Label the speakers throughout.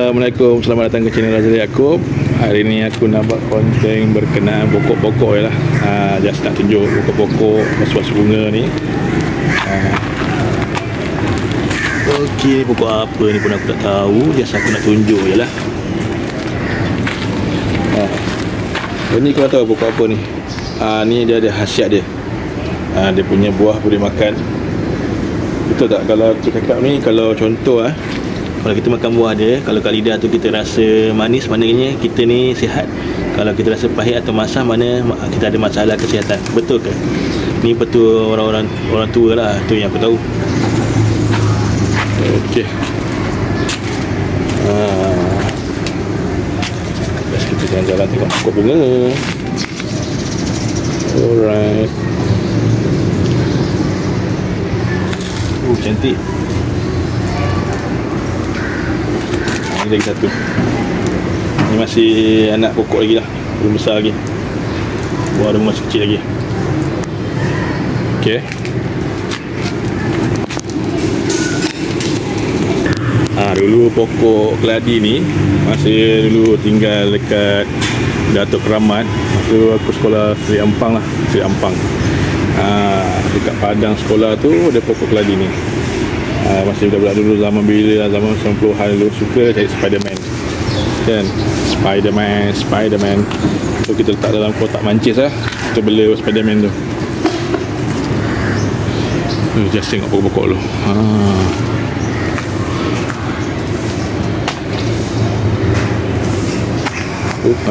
Speaker 1: Assalamualaikum, selamat datang ke channel Razali Yaakob. Hari ni aku nak buat konten berkenaan pokok-pokok je lah. Just nak tunjuk pokok-pokok was-was bunga ni. Okey, pokok apa ni pun aku tak tahu. Just aku nak tunjuk je lah. Ni kau tahu pokok apa ni? Ni dia ada khasiat dia. Dia punya buah boleh makan. Betul tak? Kalau aku cakap ni, kalau contoh kalau kita makan buah dia, kalau kat lidah tu kita rasa manis, maknanya kita ni sihat. Kalau kita rasa pahit atau masam, mana kita ada masalah kesihatan. Betul ke? Ni betul orang tua lah, tu yang aku tahu. Okey. Let's kita jalan-jalan tengok pokok bunga. Alright. Cantik. Ini lagi satu. Ini masih anak pokok lagi lah, belum besar lagi. Buah dia masih kecil lagi. Okey. Dulu pokok keladi ni masih dulu tinggal dekat Datuk Keramat. Masa aku sekolah Seri Ampang lah, Seri Ampang. Dekat padang sekolah tu ada pokok keladi ni. Masih budak-budak dulu, zaman bila, zaman 90-an dulu, suka cari Spiderman kan. Spiderman so kita letak dalam kotak mancis lah, kita bela Spiderman tu. Just tengok pokok-pokok dulu.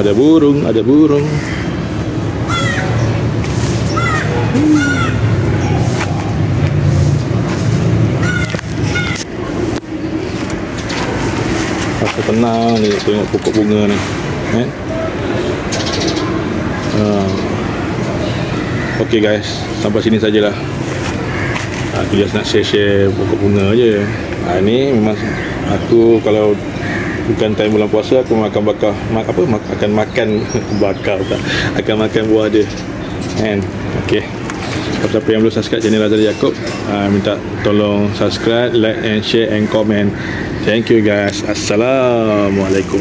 Speaker 1: Ada burung. Rasa tenang ni tengok pokok bunga ni. Okay guys, sampai sini sajalah. Aku just nak share pokok bunga je. Ni memang aku kalau bukan time bulan puasa, aku akan makan buah dia kan. Okay, siapa yang belum subscribe channel Razali Yaakob, minta tolong subscribe, like and share and comment. Thank you guys. Assalamualaikum.